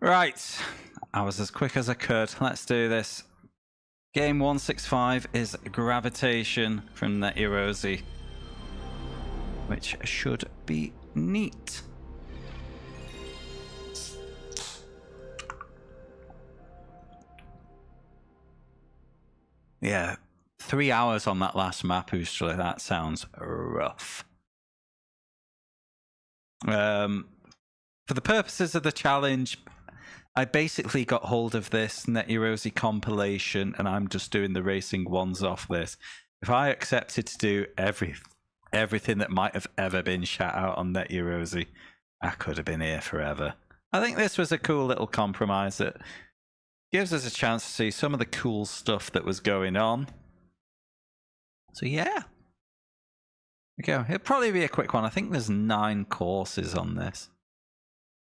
Right, I was as quick as I could. Let's do this. Game 165 is Gravitation from the Yaroze, which should be neat. Yeah, 3 hours on that last map, Ustra. That sounds rough. For the purposes of the challenge, I basically got hold of this Net Yaroze compilation, and I'm just doing the racing ones off this. If I accepted to do everything that might have ever been shot out on Net Yaroze, I could have been here forever. I think this was a cool little compromise that gives us a chance to see some of the cool stuff that was going on. So yeah. Okay, it'll probably be a quick one. I think there's 9 courses on this.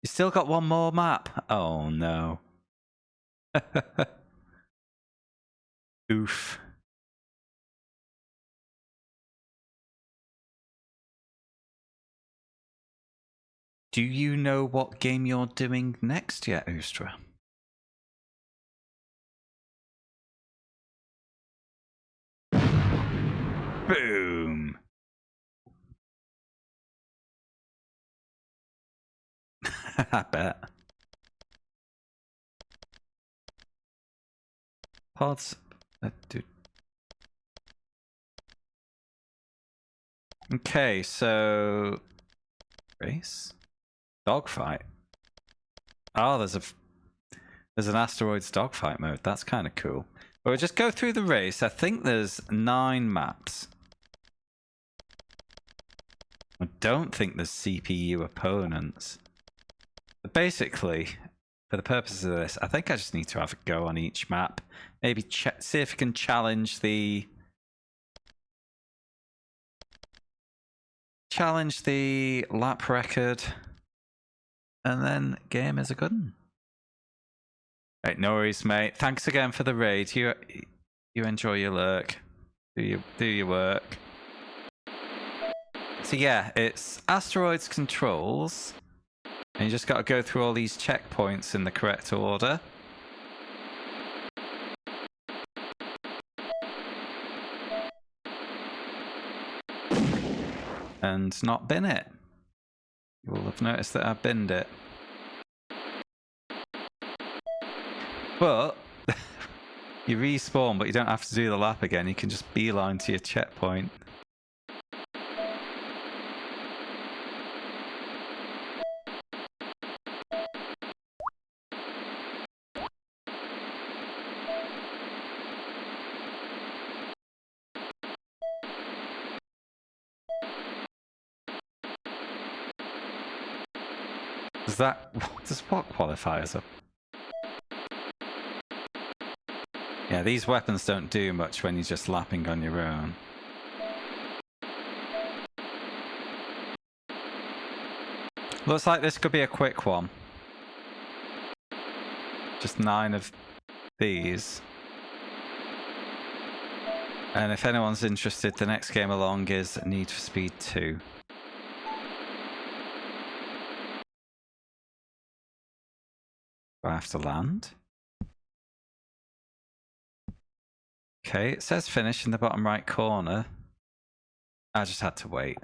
You still got one more map? Oh no. Oof. Do you know what game you're doing next yet, Ustra? Boom. I bet. Pods. Dude. Okay, so race, dogfight. Oh, there's an Asteroids dogfight mode. That's kind of cool. But we'll just go through the race. I think there's 9 maps. I don't think there's CPU opponents. But basically, for the purposes of this, I think I just need to have a go on each map. Maybe see if we can challenge the lap record, and then game is a good one. Right, no worries, mate. Thanks again for the raid. You enjoy your lurk. Do your work. So yeah, it's Asteroids controls. And you just got to go through all these checkpoints in the correct order. And not bin it. You will have noticed that I've binned it. But you respawn, but you don't have to do the lap again. You can just beeline to your checkpoint. Does what qualifiers up? Yeah, these weapons don't do much when you're just lapping on your own. Looks like this could be a quick one. Just 9 of these. And if anyone's interested, the next game along is Need for Speed 2. Do I have to land? Okay, it says finish in the bottom right corner. I just had to wait.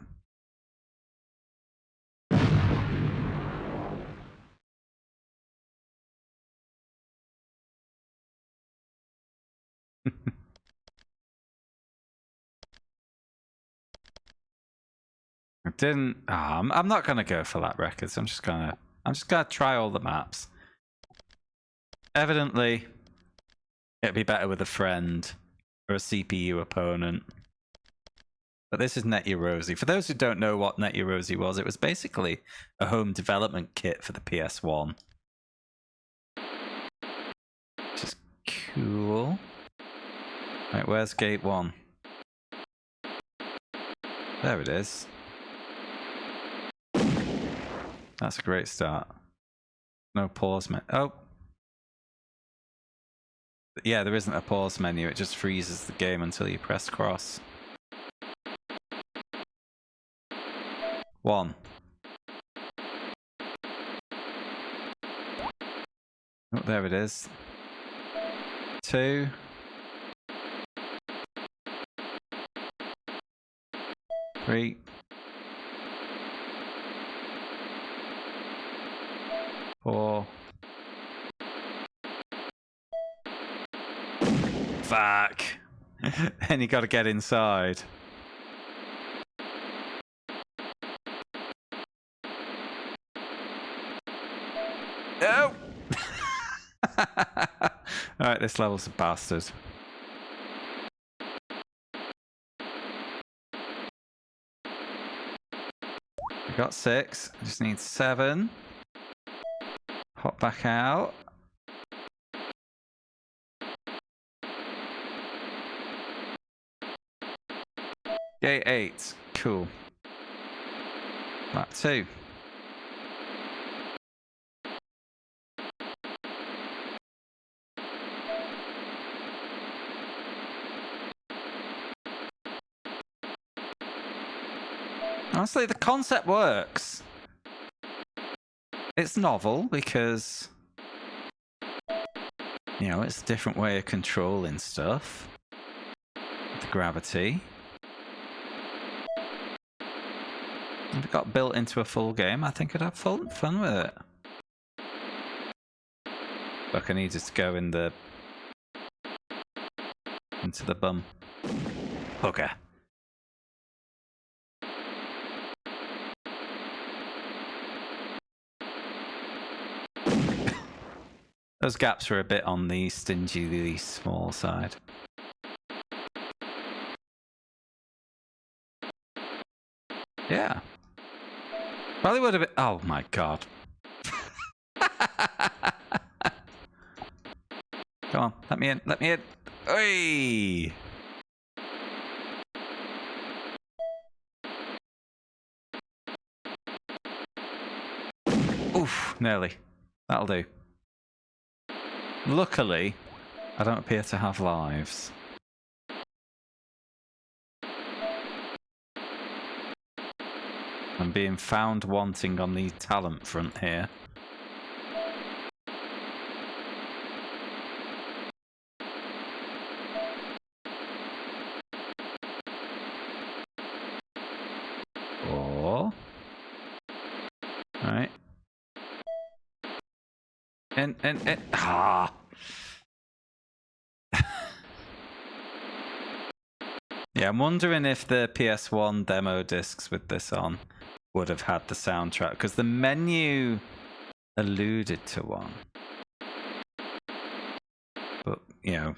I didn't. Oh, I'm not gonna go for lap records. I'm just gonna try all the maps. Evidently, it'd be better with a friend or a CPU opponent. But this is Net Yaroze. For those who don't know what Net Yaroze was, it was basically a home development kit for the PS1. Which is cool. Right, where's gate 1? There it is. That's a great start. No pause menu. Oh. Yeah, there isn't a pause menu. It just freezes the game until you press cross. 1. Oh, there it is. 2. 3. 4. Fuck. And you got to get inside. Oh! Alright, this level's a bastard. We got 6. I just need 7. Hop back out. Gate 8. Cool. Map 2. Honestly, the concept works. It's novel because, you know, it's a different way of controlling stuff. The gravity. If it got built into a full game, I think I'd have fun with it. Look, I needed to go into the bum. Bugger. Those gaps are a bit on the stingily small side. Yeah. Probably would have been. Oh my god. Come on, let me in, let me in. Oi! Oof, nearly. That'll do. Luckily, I don't appear to have lives. I'm being found wanting on the talent front here. Right. And ah. Yeah, I'm wondering if the PS1 demo discs with this on would have had the soundtrack, because the menu alluded to one. But, you know,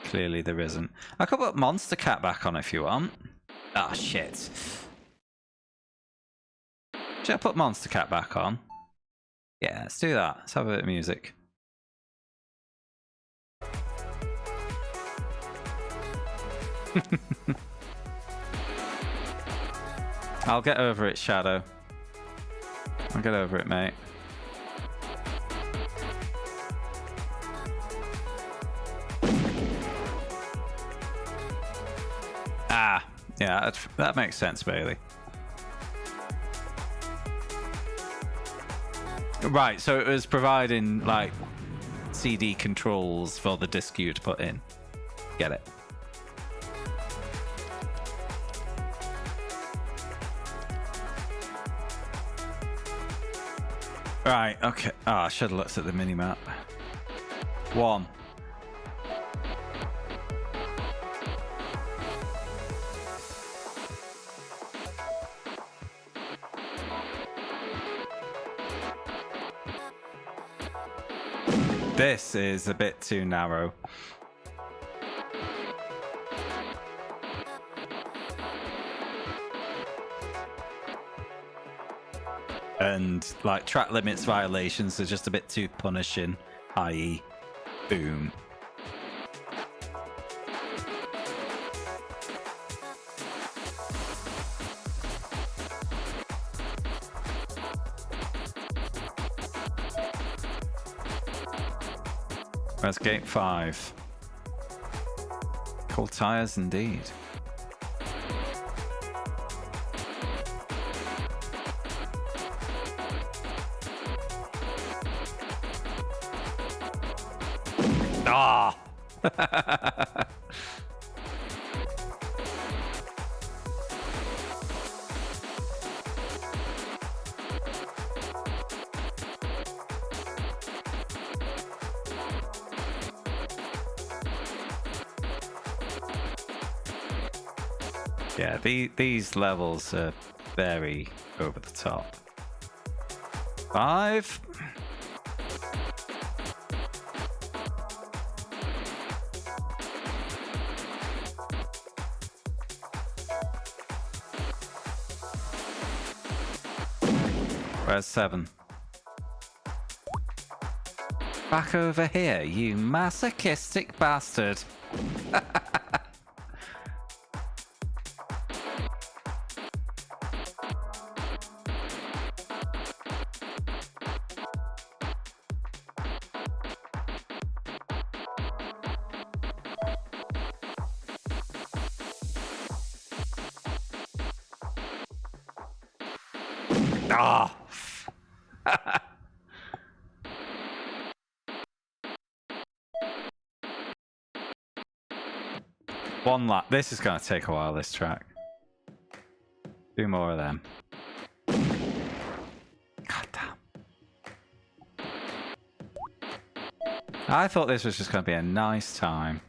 clearly there isn't. I could put Monster Cat back on if you want. Ah, shit. Should I put Monster Cat back on? Yeah, let's do that. Let's have a bit of music. I'll get over it, Shadow. I'll get over it, mate. Ah, yeah, that makes sense, Bailey. Right, so it was providing, like, CD controls for the disc you'd put in. Get it. Right, okay. Oh, I should have looked at the mini-map. 1. This is a bit too narrow. And like track limits violations are just a bit too punishing, i.e. boom. Where's gate 5? Cold tires indeed. Ah! Yeah, these levels are very over the top. 5. Where's 7? Back over here, you masochistic bastard. Ah! One lap. This is going to take a while, this track. 2 more of them. God damn. I thought this was just going to be a nice time.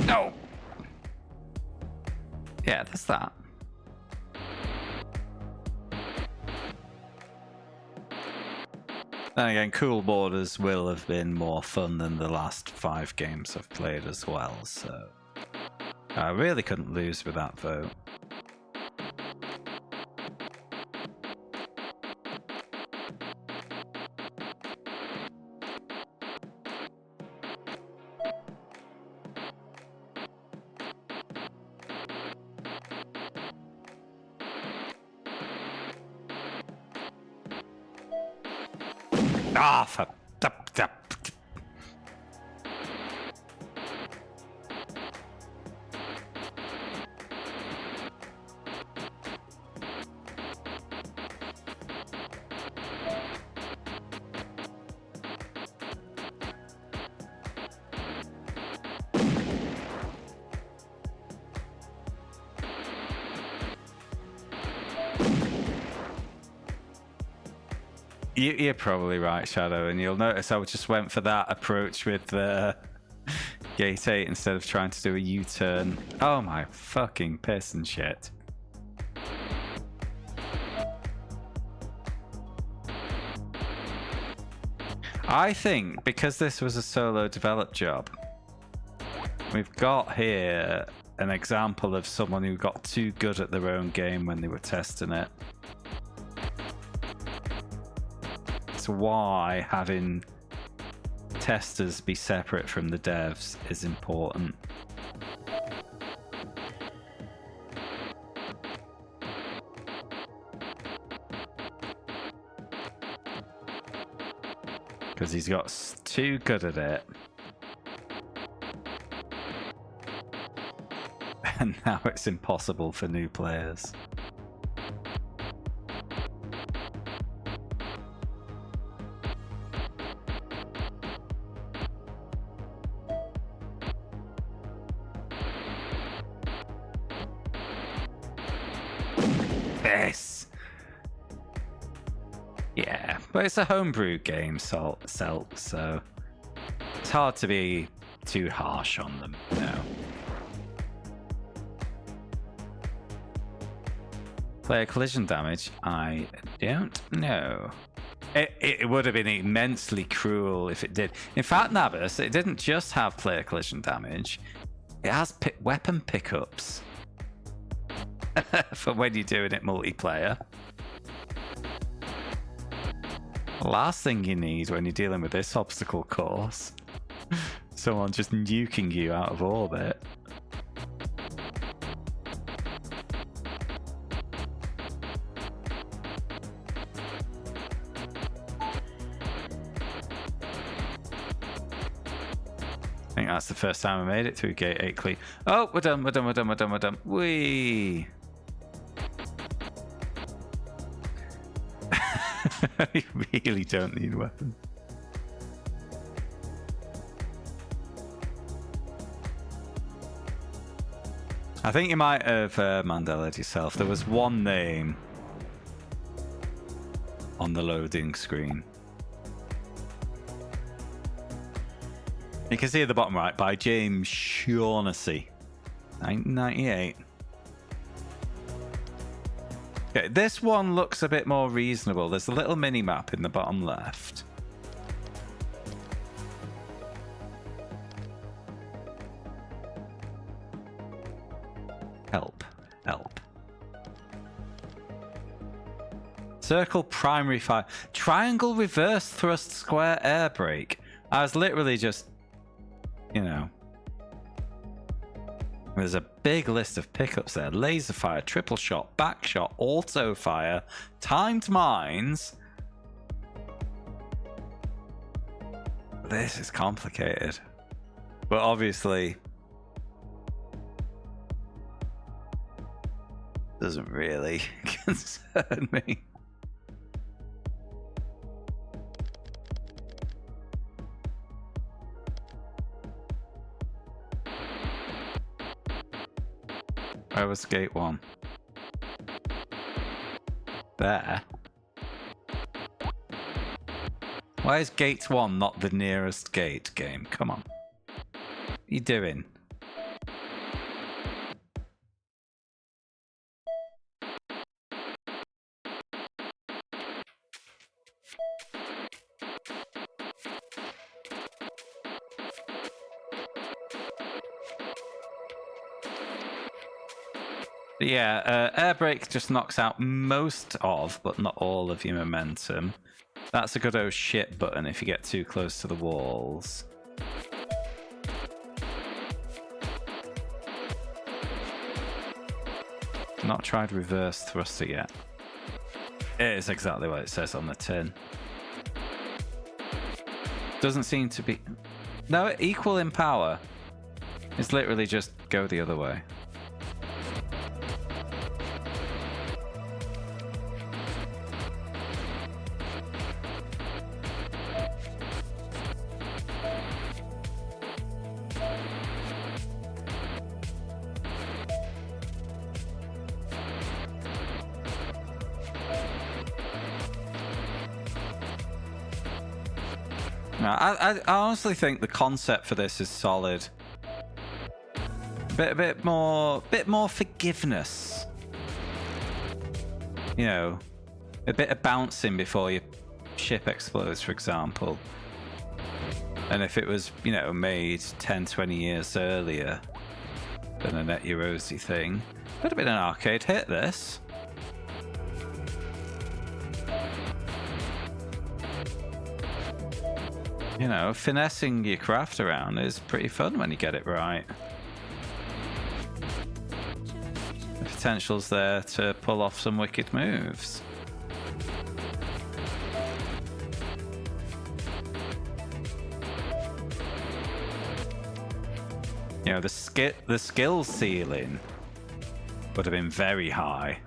No! Yeah, that's that. Then again, Cool Borders will have been more fun than the last 5 games I've played as well, so I really couldn't lose with that vote. Ah, for... You're probably right, Shadow, and you'll notice I just went for that approach with Gate 8 instead of trying to do a U-turn. Oh my fucking piss and shit. I think because this was a solo developed job, we've got here an example of someone who got too good at their own game when they were testing it. That's why having testers be separate from the devs is important. Because he's got too good at it. And now it's impossible for new players. Yes. Yeah, but it's a homebrew game, so it's hard to be too harsh on them, you know. Player collision damage? I don't know. It would have been immensely cruel if it did. In fact, Nabis, it didn't just have player collision damage. It has weapon pickups for when you're doing it multiplayer. Last thing you need when you're dealing with this obstacle course. Someone just nuking you out of orbit. I think that's the first time I made it through gate 8 clean. Oh, we're done, we're done, we're done, we're done, we're done. Whee! You really don't need weapons. I think you might have Mandelaed yourself. There was one name on the loading screen. You can see at the bottom right, by James Shaughnessy, 1998. Okay, this one looks a bit more reasonable. There's a little mini map in the bottom left. Help. Help. Circle primary fire. Triangle reverse thrust square air brake. I was literally just, you know. There's a big list of pickups there. Laser fire, triple shot, back shot, auto fire, timed mines. This is complicated. But obviously doesn't really concern me. Where was gate 1? There. Why is gate 1 not the nearest gate, game? Come on. What are you doing? Yeah, air brake just knocks out most of, but not all of your momentum. That's a good oh shit button if you get too close to the walls. Not tried reverse thruster yet. It is exactly what it says on the tin. Doesn't seem to be... No, equal in power. It's literally just go the other way. I honestly think the concept for this is solid. A bit more forgiveness. You know, a bit of bouncing before your ship explodes, for example. And if it was, you know, made 10, 20 years earlier than a Net Yaroze thing, would have been an arcade hit, this. You know, finessing your craft around is pretty fun when you get it right. The potential's there to pull off some wicked moves. You know, the skill ceiling would have been very high.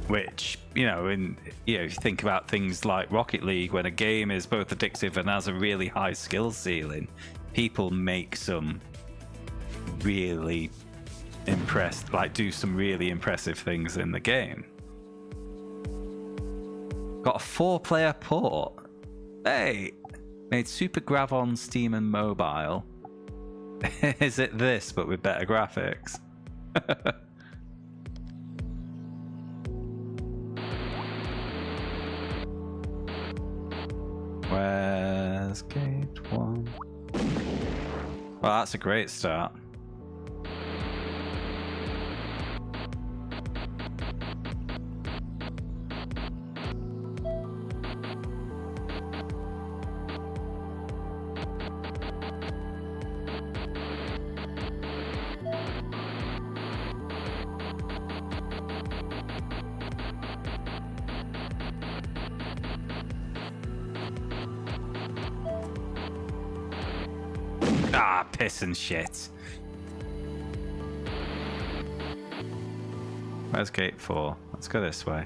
Which, you know, if you think about things like Rocket League, when a game is both addictive and has a really high skill ceiling, people make some really do some really impressive things in the game. Got a 4-player port. Hey, made Super Grav on Steam and mobile. Is it this, but with better graphics? Where's gate 1? Well, that's a great start. Ah, piss and shit. Where's gate 4? Let's go this way.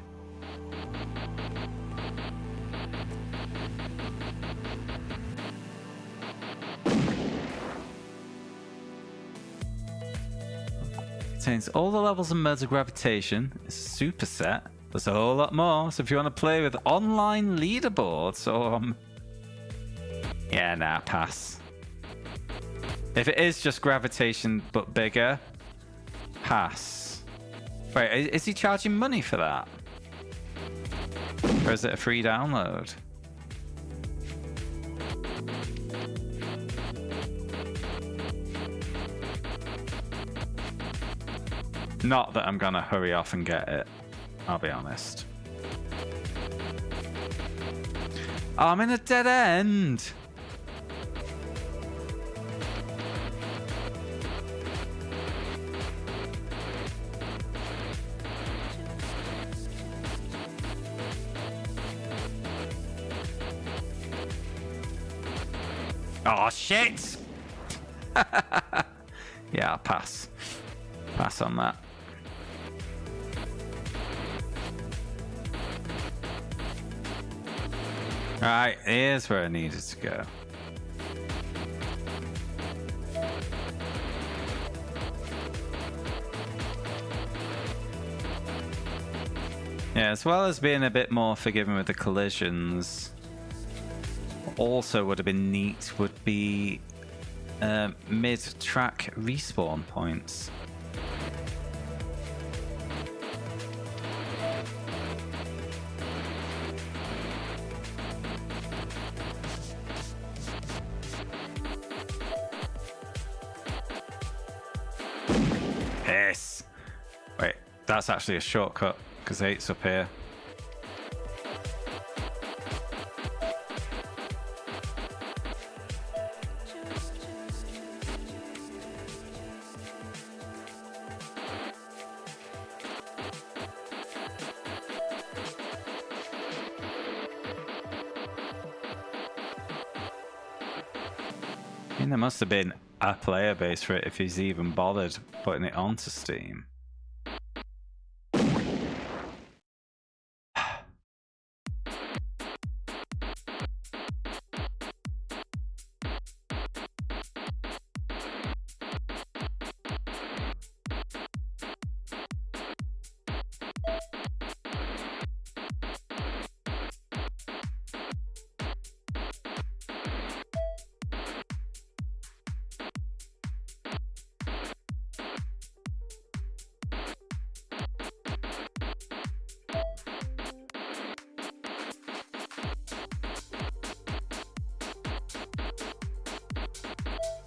Contains all the levels and modes of Gravitation. It's a superset. There's a whole lot more. So if you want to play with online leaderboards or yeah, nah, pass. If it is just Gravitation but bigger, pass. Wait, is he charging money for that? Or is it a free download? Not that I'm gonna hurry off and get it, I'll be honest. Oh, I'm in a dead end! Oh shit! Yeah, I'll pass. Pass on that. Alright, here's where I needed to go. Yeah, as well as being a bit more forgiving with the collisions, also would have been neat would be mid-track respawn points. Piss. Wait, that's actually a shortcut because 8's up here. I mean, there must have been a player base for it if he's even bothered putting it onto Steam.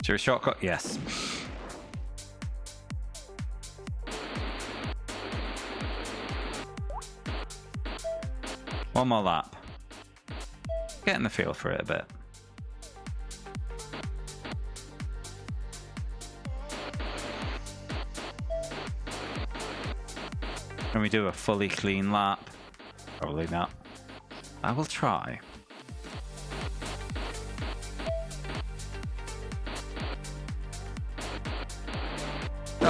Is there a shortcut? Yes. One more lap. Getting the feel for it a bit. Can we do a fully clean lap? Probably not. I will try.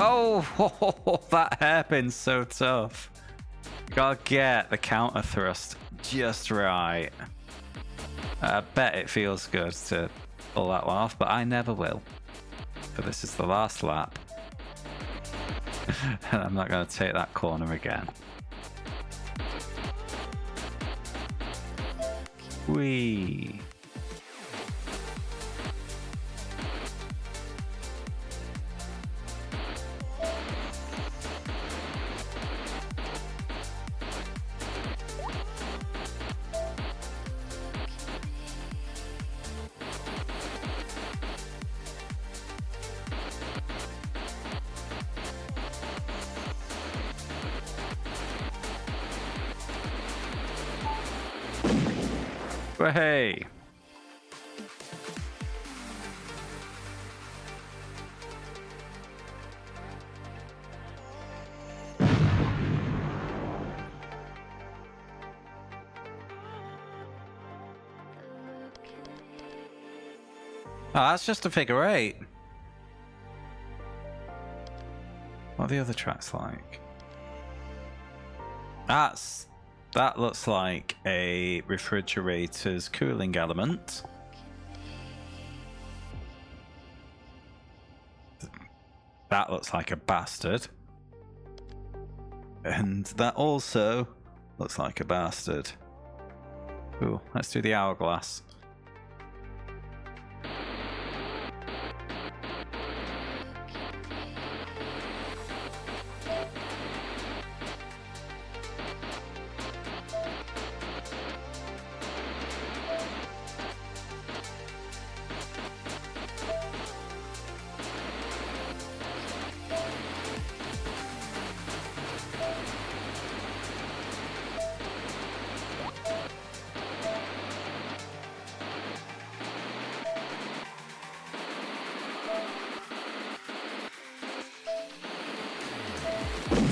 Oh, that hairpin's so tough. Gotta get the counter thrust just right. I bet it feels good to pull that one off, but I never will. But this is the last lap. And I'm not going to take that corner again. Whee! Hey. Oh, that's just a figure 8. What are the other tracks like? That looks like a refrigerator's cooling element. That looks like a bastard. And that also looks like a bastard. Ooh, let's do the hourglass.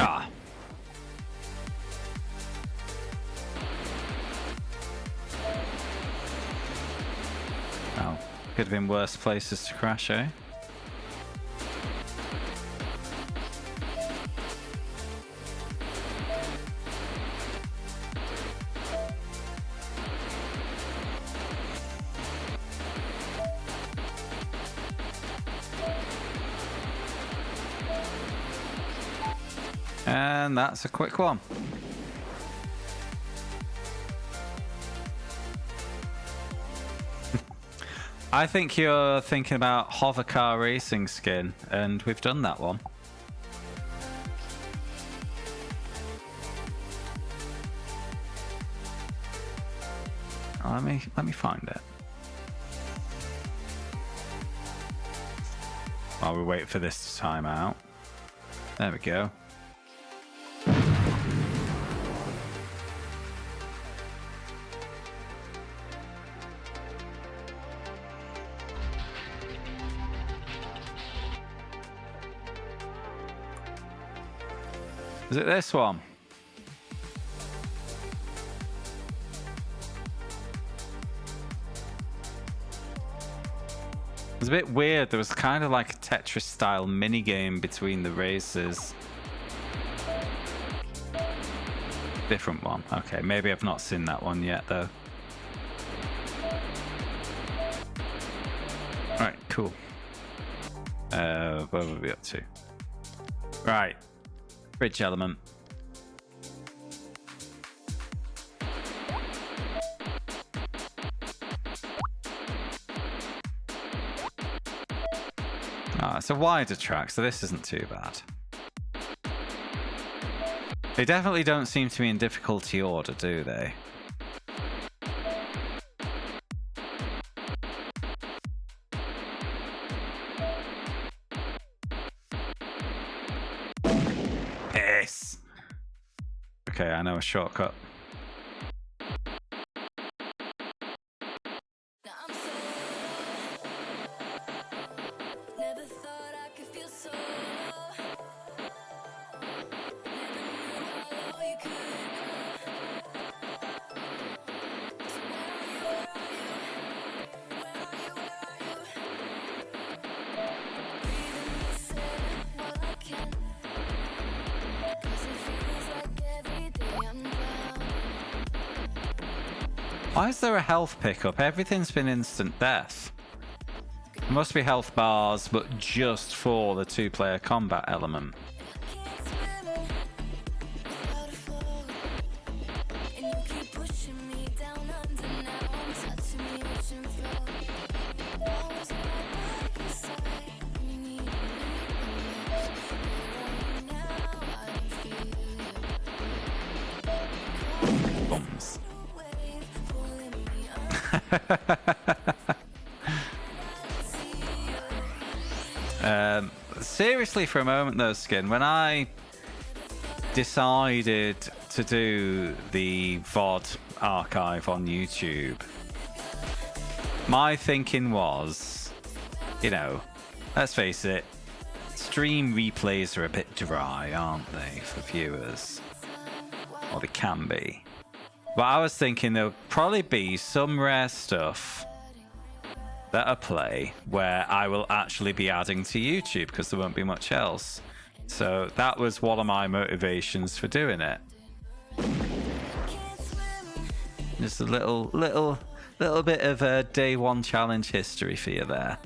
Ah. Oh, could have been worse places to crash, eh? And that's a quick one. I think you're thinking about hover car racing skin, and we've done that one. Let me find it. While we wait for this to time out. There we go. Is it this one? It was a bit weird. There was kind of like a Tetris style minigame between the races. Different one. Okay, maybe I've not seen that one yet though. Alright, cool. What were we up to? Right. Bridge element. Ah, it's a wider track, so this isn't too bad. They definitely don't seem to be in difficulty order, do they? Yes. Okay, I know a shortcut. Why is there a health pickup? Everything's been instant death. There must be health bars, but just for the two-player combat element. Bombs. Seriously, for a moment though, Skin, when I decided to do the VOD archive on YouTube, My thinking was, you know, let's face it, stream replays are a bit dry, aren't they, for viewers? Or they can be. But I was thinking there'll probably be some rare stuff that I play where I will actually be adding to YouTube because there won't be much else. So that was one of my motivations for doing it. Just a little bit of a day one challenge history for you there.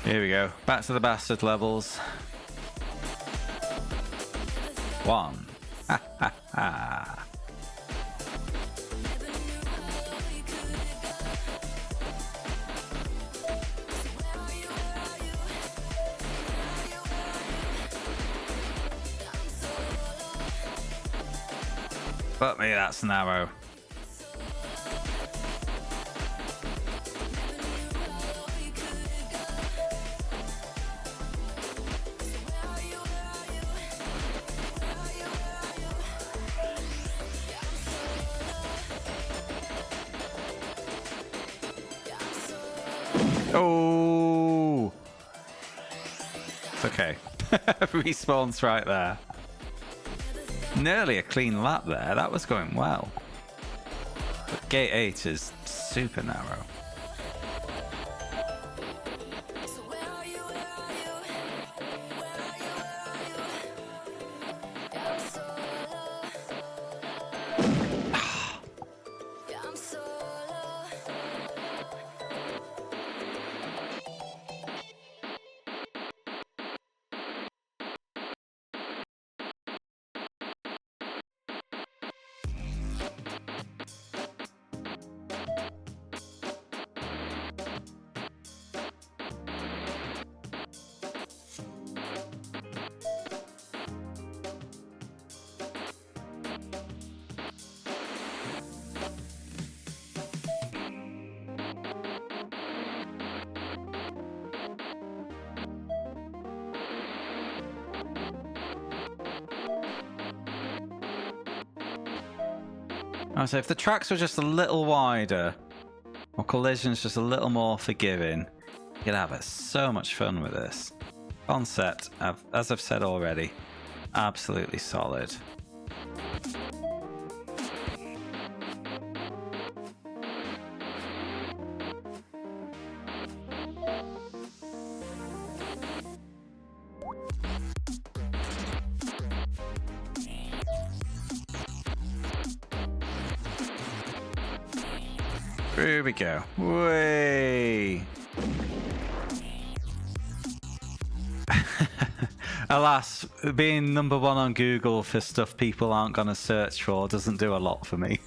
Here we go. Back to the bastard levels. 1. Ha ha ha. Fuck me, that's narrow. Oh, it's okay. Respawns right there. Nearly a clean lap there. That was going well. But gate 8 is super narrow. So if the tracks were just a little wider, or collisions just a little more forgiving, you could have so much fun with this. Concept, as I've said already, absolutely solid. Here we go. Way. Alas, being number one on Google for stuff people aren't going to search for doesn't do a lot for me.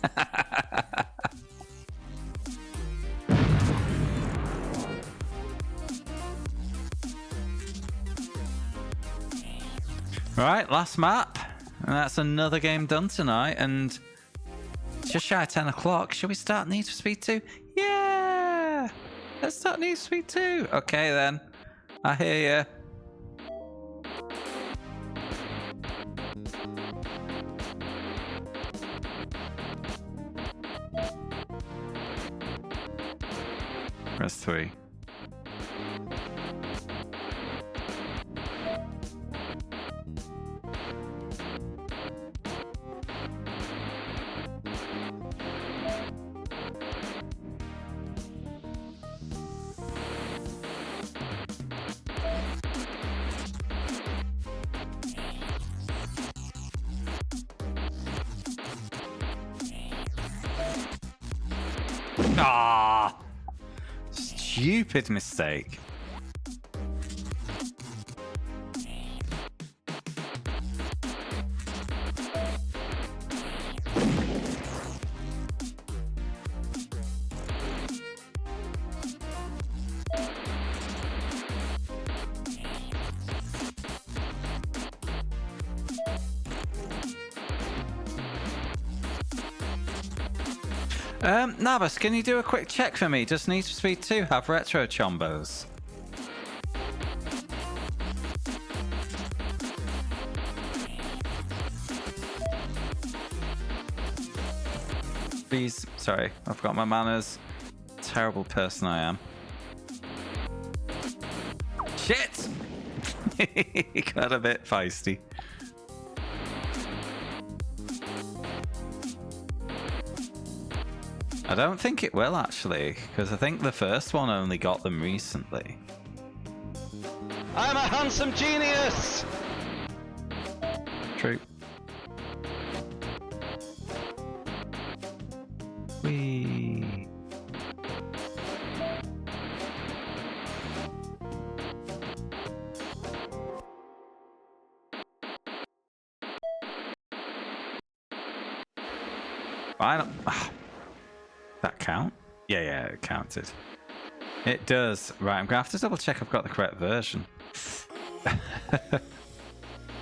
Right, last map. And that's another game done tonight. And it's just shy of 10 o'clock. Shall we start Need for Speed 2? Yeah! Let's start Need for Speed 2. Okay then. I hear ya. Press 3. Ah, stupid mistake. Nabas, can you do a quick check for me? Does Need for Speed 2 have retro chombos? Please. Sorry, I've got my manners. Terrible person I am. Shit! He got a bit feisty. I don't think it will, actually, because I think the first one only got them recently. I'm a handsome genius! True. Whee. Why not? That count? Yeah, it counted. It does. Right, I'm gonna have to double check I've got the correct version.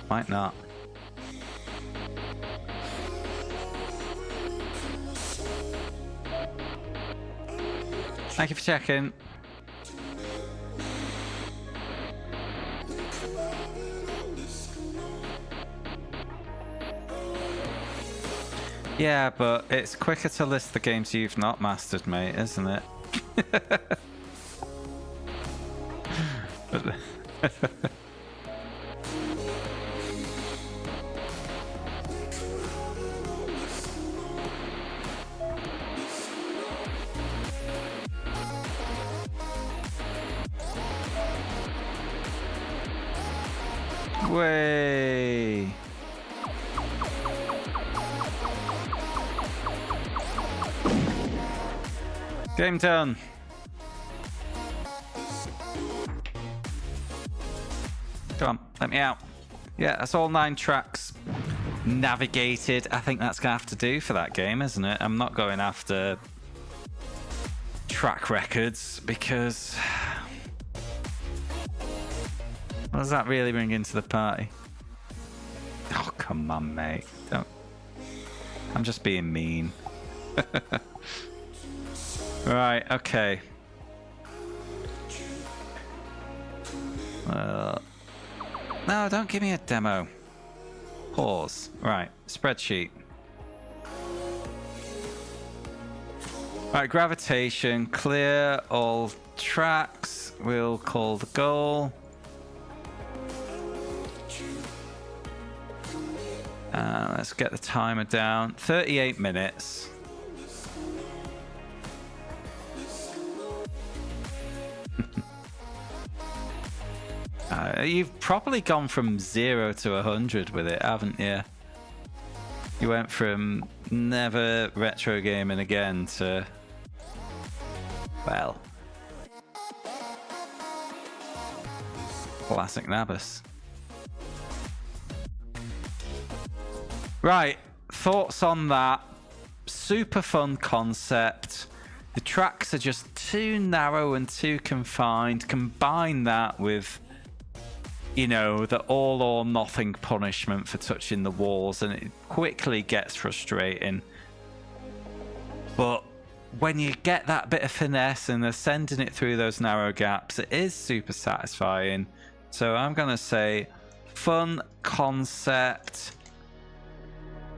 Might not. Thank you for checking. Yeah, but it's quicker to list the games you've not mastered, mate, isn't it? Way. Game done. Come on, let me out. Yeah, that's all 9 tracks navigated. I think that's gonna have to do for that game, isn't it? I'm not going after track records because what does that really bring into the party? Oh, come on, mate. Don't. I'm just being mean. Right, okay. No, don't give me a demo. Pause. Right, spreadsheet. Right, Gravitation. Clear all tracks. We'll call the goal. Let's get the timer down. 38 minutes. You've probably gone from 0 to 100 with it, haven't you? You went from never retro gaming again to, well, classic Nabas. Right, thoughts on that? Super fun concept. The tracks are just too narrow and too confined. Combine that with, you know, the all or nothing punishment for touching the walls, and it quickly gets frustrating. But when you get that bit of finesse and they're sending it through those narrow gaps, it is super satisfying. So I'm gonna say fun concept.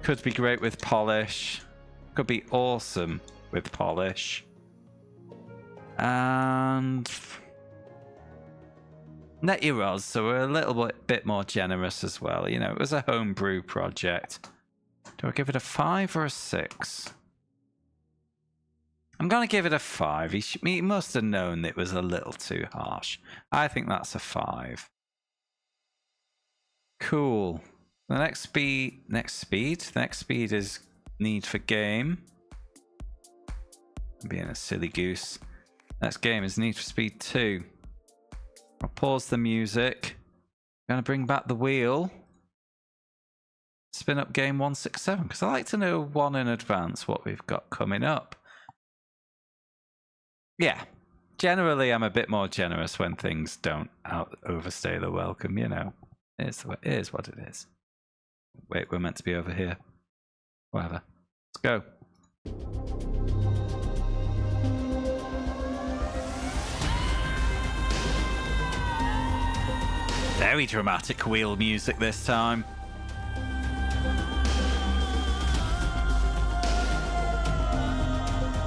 Could be great with polish. Could be awesome with polish. And net Yaroze, so we're a little bit more generous as well. You know, it was a homebrew project. Do I give it a 5 or a 6? I'm going to give it a 5. He must have known it was a little too harsh. I think that's a 5. Cool. The next speed is Need for Game. I'm being a silly goose. Next game is Need for Speed 2. I'll pause the music. I'm going to bring back the wheel. Spin up game 167, because I like to know one in advance what we've got coming up. Yeah, generally I'm a bit more generous when things don't overstay the welcome, you know. It is what it is. Wait, we're meant to be over here. Whatever. Let's go. Very dramatic wheel music this time.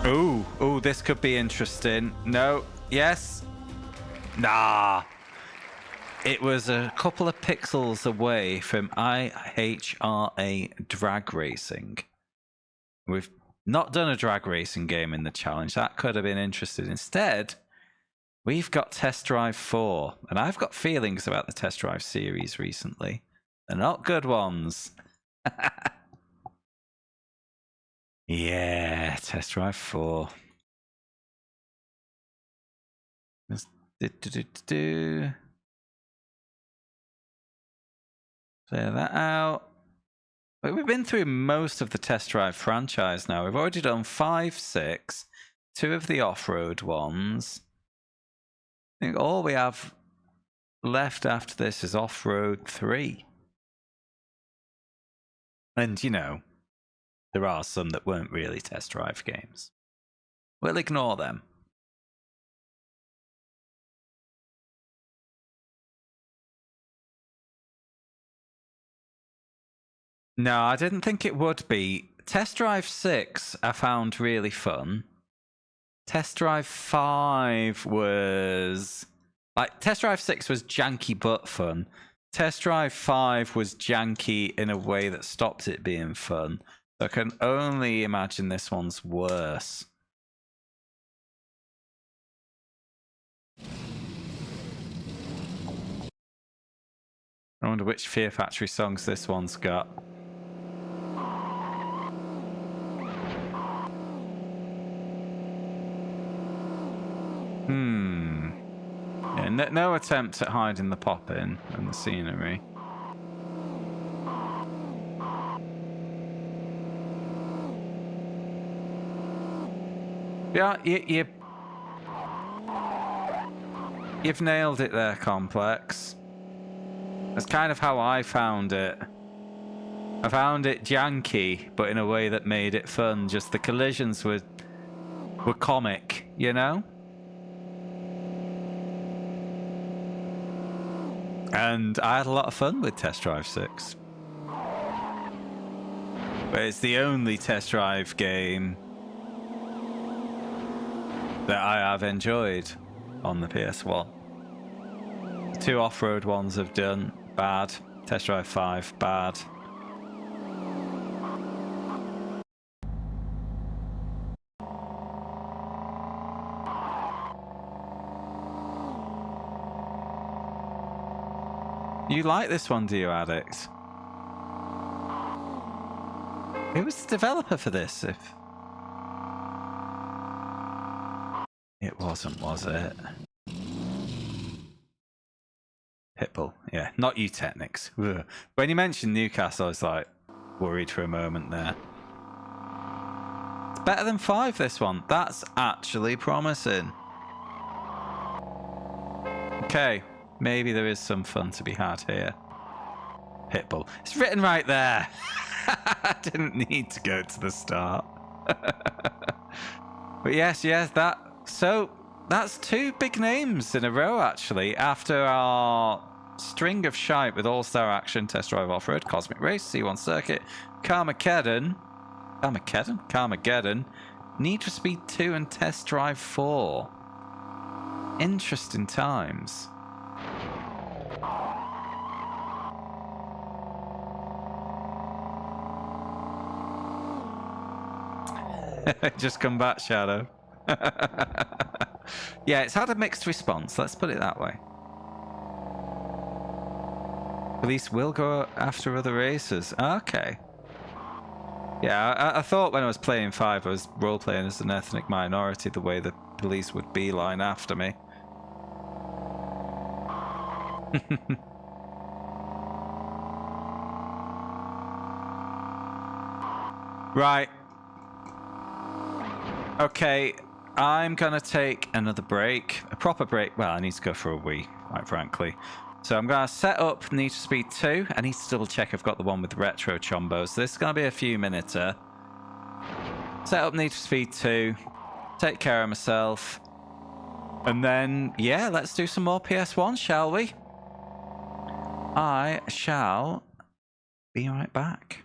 Ooh, this could be interesting. No, yes, nah. It was a couple of pixels away from IHRA drag racing. We've not done a drag racing game in the challenge. That could have been interesting. Instead, we've got Test Drive 4. And I've got feelings about the Test Drive series recently. They're not good ones. Yeah, Test Drive 4. Clear that out. We've been through most of the Test Drive franchise now. We've already done 5, 6, 2 of the off-road ones. I think all we have left after this is off-road 3. And, you know, there are some that weren't really Test Drive games. We'll ignore them. No, I didn't think it would be. Test Drive 6 I found really fun. Test Drive 5 was... like, Test Drive 6 was janky but fun. Test Drive 5 was janky in a way that stopped it being fun. So I can only imagine this one's worse. I wonder which Fear Factory songs this one's got. Yeah, no attempt at hiding the pop-in and the scenery. Yeah, you've nailed it there, Complex. That's kind of how I found it. I found it janky, but in a way that made it fun. Just the collisions were comic, you know? And I had a lot of fun with Test Drive 6. But it's the only Test Drive game that I have enjoyed on the PS1. The 2 off-road ones have done bad. Test Drive 5, bad. You like this one, do you, Addict? Who was the developer for this? If it wasn't, was it? Pitbull, yeah, not you, Technics. Ugh. When you mentioned Newcastle, I was like worried for a moment there. It's better than 5, this one. That's actually promising. Okay. Maybe there is some fun to be had here. Pitbull. It's written right there. I didn't need to go to the start. But yes, that. So that's 2 big names in a row, actually. After our string of shite with All-Star Action, Test Drive Off-Road, Cosmic Race, C1 Circuit, Carmageddon, Need for Speed 2, and Test Drive 4. Interesting times. Just come back, Shadow. Yeah, it's had a mixed response, let's put it that way. Police will go after other racers. Okay. Yeah, I thought when I was playing 5, I was role-playing as an ethnic minority, the way the police would beeline after me. Right. Okay, I'm gonna take another break. A proper break. Well, I need to go for a wee, quite frankly. So I'm gonna set up Need for Speed 2. I need to double check I've got the one with the retro chombos. This is gonna be a few minutes. Set up Need for Speed 2. Take care of myself. And then, yeah, let's do some more PS1, shall we? I shall be right back.